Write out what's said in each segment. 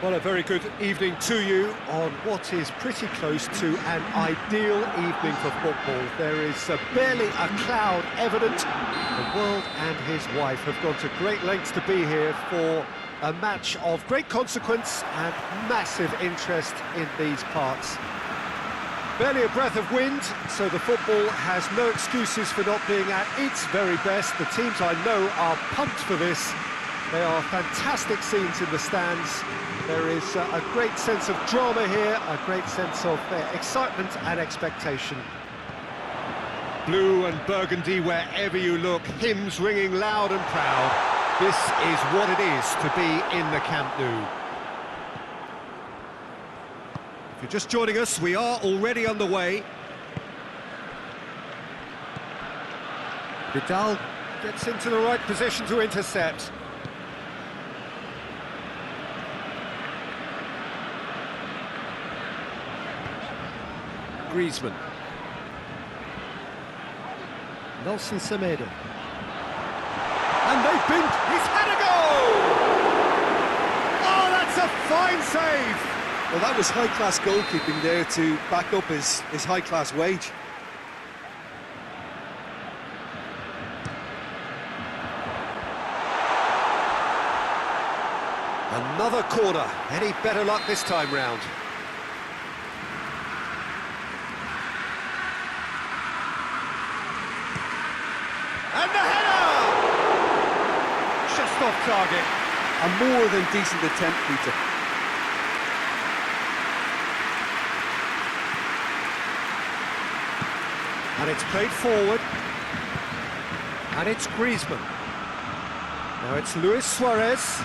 Well, a very good evening to you on what is pretty close to an ideal evening for football. There is barely a cloud evident. The world and his wife have gone to great lengths to be here for a match of great consequence and massive interest in these parts. Barely a breath of wind, so the football has no excuses for not being at its very best. The teams I know are pumped for this. They are fantastic scenes in the stands. There is a great sense of drama here, a great sense of excitement and expectation. Blue and burgundy wherever you look, hymns ringing loud and proud. This is what it is to be in the Camp Nou. If you're just joining us, we are already underway. Vidal gets into the right position to intercept. Griezmann. Nelson Semedo. And he's had a goal! Oh, that's a fine save! Well, that was high-class goalkeeping there to back up his high-class wage. Another corner. Any better luck this time round? And the header! Just off target. A more than decent attempt, Peter. And it's played forward. And it's Griezmann. Now it's Luis Suarez.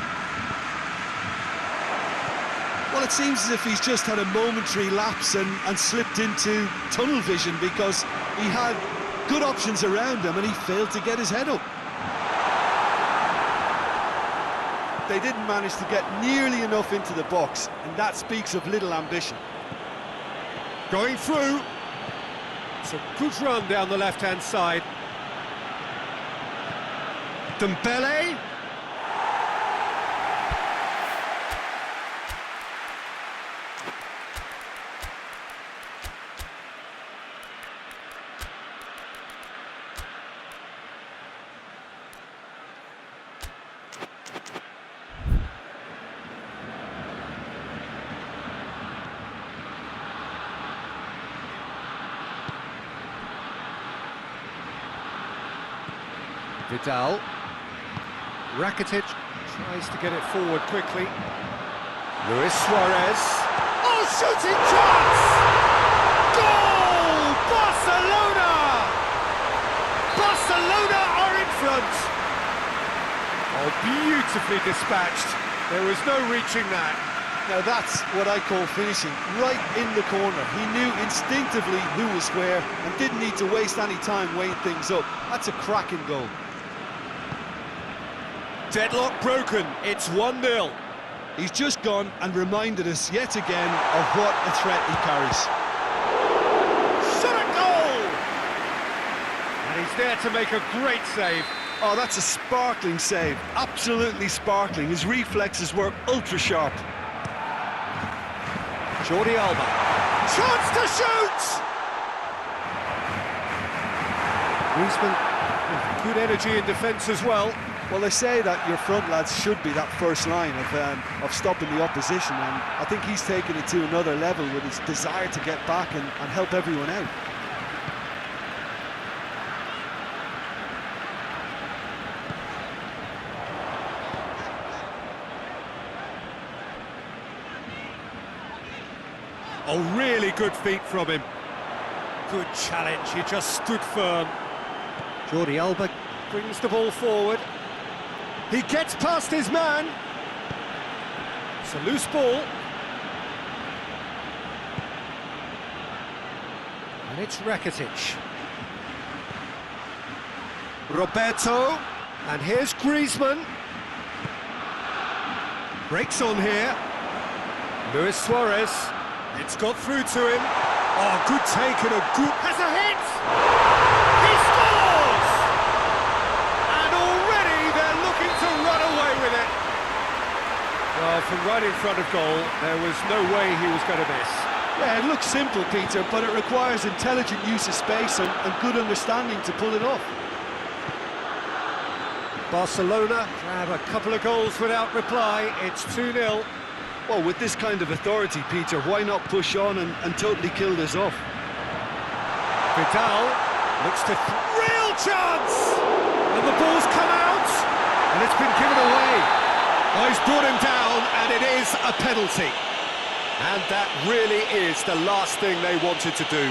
Well, it seems as if he's just had a momentary lapse and slipped into tunnel vision because he had good options around him and he failed to get his head up. They didn't manage to get nearly enough into the box, and that speaks of little ambition. Going through. It's a good run down the left-hand side. Dembele. Vidal. Rakitic tries to get it forward quickly. Luis Suarez. Oh, shooting chance! Goal! Barcelona! Barcelona are in front. Oh, beautifully dispatched. There was no reaching that. Now that's what I call finishing, right in the corner. He knew instinctively who was where and didn't need to waste any time weighing things up. That's a cracking goal. Deadlock broken, it's 1-0. He's just gone and reminded us yet again of what a threat he carries. Shot a goal! And he's there to make a great save. Oh, that's a sparkling save, absolutely sparkling. His reflexes were ultra-sharp. Jordi Alba. Chance to shoot! Griezmann with good energy in defence as well. Well, they say that your front lads should be that first line of stopping the opposition, and I think he's taken it to another level with his desire to get back and help everyone out. Oh, really good feet from him. Good challenge, he just stood firm. Jordi Alba brings the ball forward. He gets past his man. It's a loose ball. And it's Rakitic. Roberto. And here's Griezmann. Breaks on here. Luis Suarez. It's got through to him. Oh, good take and a good... Has a hit! He scores! And already they're looking to run away with it. Well, from right in front of goal, there was no way he was going to miss. Yeah, it looks simple, Peter, but it requires intelligent use of space and good understanding to pull it off. Barcelona grab a couple of goals without reply. It's 2-0. Well, with this kind of authority, Peter, why not push on and totally kill this off? Vidal looks to real chance, and the ball's come out, and it's been given away. Oh, he's brought him down, and it is a penalty. And that really is the last thing they wanted to do.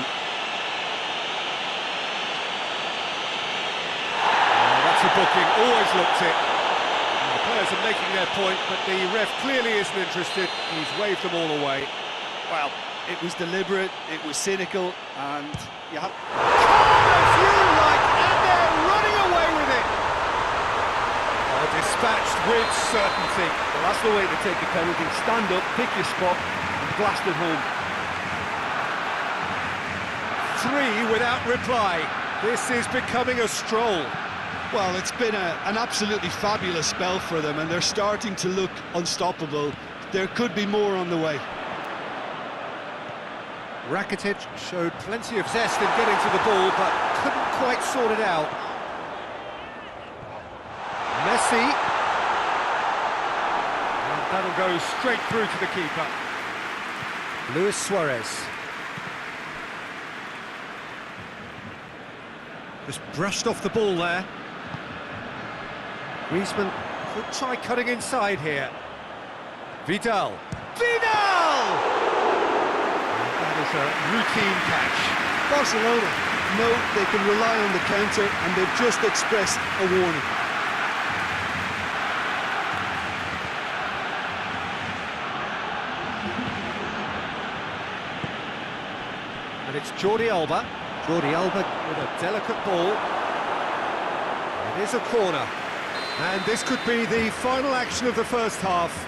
Oh, that's a booking, always looked it. And the players are making their point, but the ref clearly isn't interested. He's waved them all away. Well, it was deliberate, it was cynical, and you have... As you like, and they're running away with it. Oh, dispatched with certainty. Well, that's the way to take a penalty. Stand up, pick your spot, and blast it home. 3 without reply. This is becoming a stroll. Well, it's been an absolutely fabulous spell for them, and they're starting to look unstoppable. There could be more on the way. Rakitic showed plenty of zest in getting to the ball, but couldn't quite sort it out. Messi. And that'll go straight through to the keeper. Luis Suarez. Just brushed off the ball there. Griezmann could try cutting inside here. Vidal. Vidal! A routine catch. Barcelona know they can rely on the counter, and they've just expressed a warning. And it's Jordi Alba. Jordi Alba with a delicate ball. It is a corner. And this could be the final action of the first half.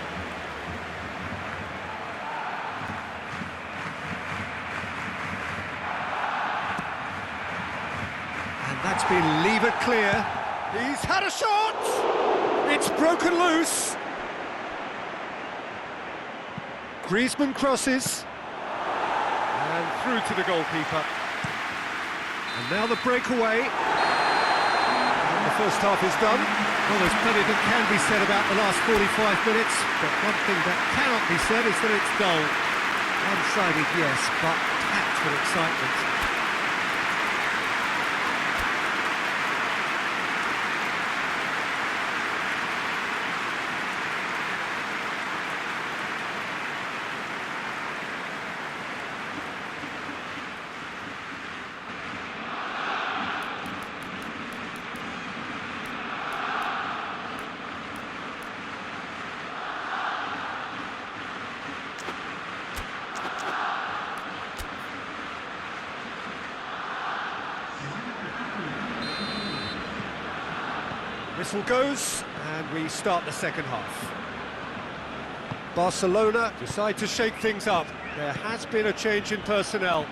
That's been levered clear. He's had a shot! It's broken loose. Griezmann crosses. And through to the goalkeeper. And now the breakaway. And the first half is done. Well, there's plenty that can be said about the last 45 minutes, but one thing that cannot be said is that it's dull. One-sided, yes, but packed with excitement. Whistle goes, and we start the second half. Barcelona decide to shake things up. There has been a change in personnel.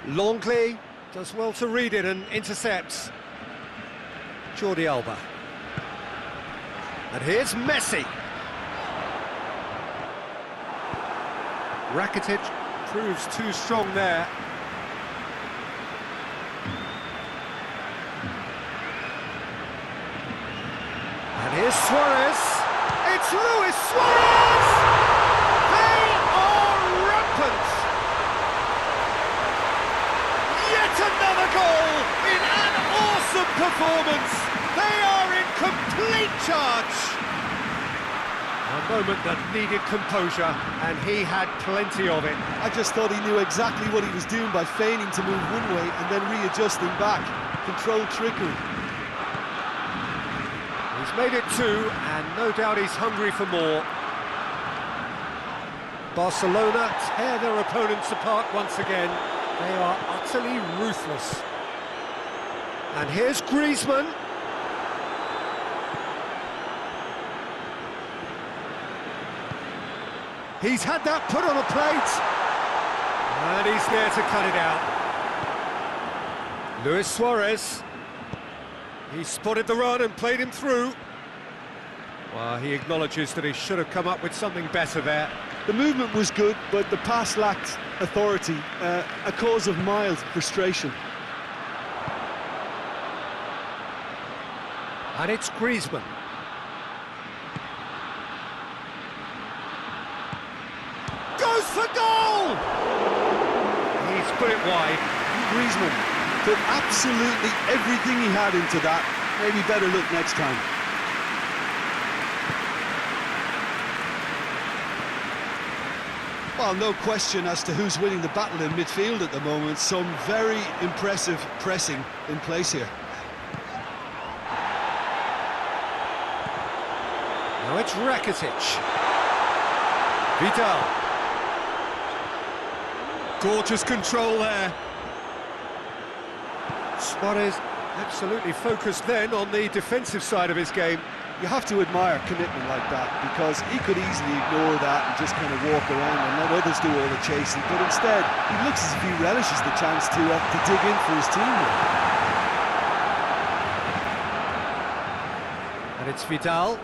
Longley does well to read it and intercepts. Jordi Alba. And here's Messi. Rakitic proves too strong there. And here's Suarez. It's Luis Suarez! They are rampant! Yet another goal in an awesome performance! They are in complete charge! A moment that needed composure, and he had plenty of it. I just thought he knew exactly what he was doing by feigning to move one way and then readjusting back. Controlled trickery. He's made it 2, and no doubt he's hungry for more. Barcelona tear their opponents apart once again. They are utterly ruthless. And here's Griezmann. He's had that put on a plate. And he's there to cut it out. Luis Suarez. He spotted the run and played him through. Well, he acknowledges that he should have come up with something better there. The movement was good, but the pass lacked authority, a cause of mild frustration. And it's Griezmann. Goes for goal! He's put it wide. Griezmann put absolutely everything he had into that. Maybe better look next time. Well, no question as to who's winning the battle in midfield at the moment. Some very impressive pressing in place here. Now it's Rakitic. Vidal. Gorgeous control there. Suarez absolutely focused then on the defensive side of his game. You have to admire commitment like that, because he could easily ignore that and just kind of walk around and let others do all the chasing, but instead he looks as if he relishes the chance to dig in for his team here. And it's Vidal.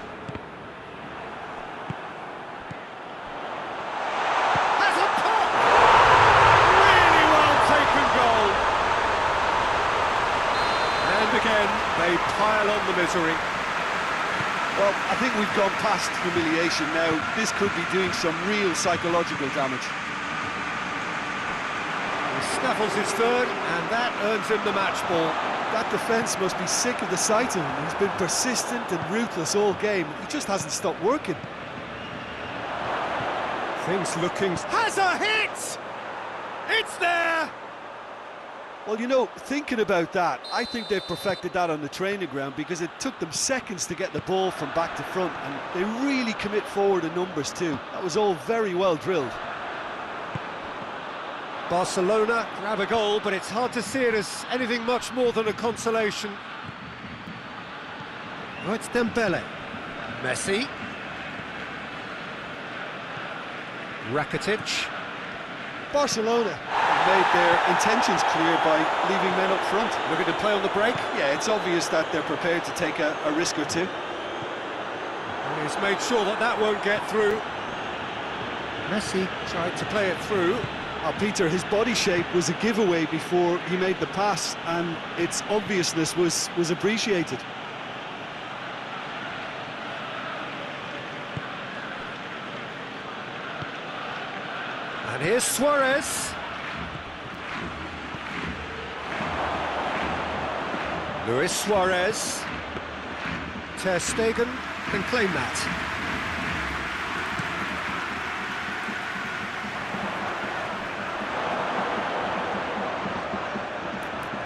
Has a pop! Really well taken goal. And again, they pile on the misery. Well, I think we've gone past humiliation now. This could be doing some real psychological damage. He snaffles his third, and that earns him the match ball. That defence must be sick of the sight of him. He's been persistent and ruthless all game. He just hasn't stopped working. Things looking... Has a hit! It's there! Well, you know, thinking about that, I think they've perfected that on the training ground, because it took them seconds to get the ball from back to front, and they really commit forward in numbers too. That was all very well drilled. Barcelona grab a goal, but it's hard to see it as anything much more than a consolation. Oh, it's Dembele. Messi. Rakitic. Barcelona made their intentions clear by leaving men up front. Looking to play on the break. Yeah, it's obvious that they're prepared to take a risk or two. And he's made sure that that won't get through. Messi tried to play it through. Peter, his body shape was a giveaway before he made the pass, and its obviousness was appreciated. And here's Suarez. Luis Suarez. Ter Stegen can claim that.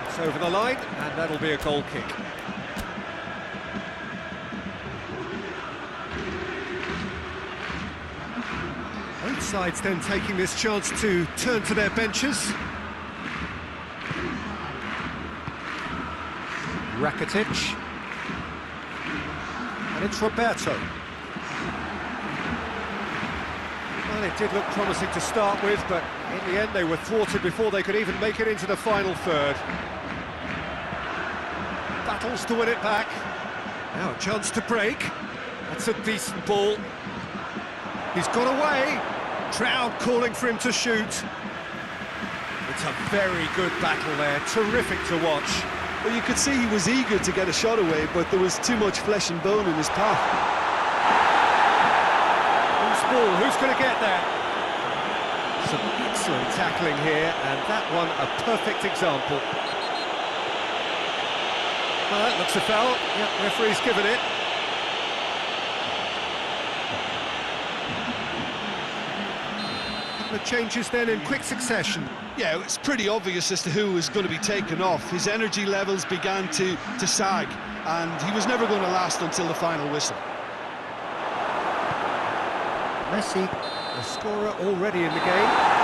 It's over the line, and that'll be a goal kick. Both sides then taking this chance to turn to their benches. Rakitic. And it's Roberto. Well, it did look promising to start with, but in the end they were thwarted before they could even make it into the final third. Battles to win it back. Now a chance to break. That's a decent ball. He's got away. Crowd calling for him to shoot. It's a very good battle there. Terrific to watch. Well, you could see he was eager to get a shot away, but there was too much flesh and bone in his path. Who's ball? Who's going to get there? Some excellent tackling here, and that one a perfect example. Well, that looks a foul. Yep, referee's given it. The changes then in quick succession. Yeah, it's pretty obvious as to who was going to be taken off. His energy levels began to sag, and he was never going to last until the final whistle. Messi, the scorer already in the game.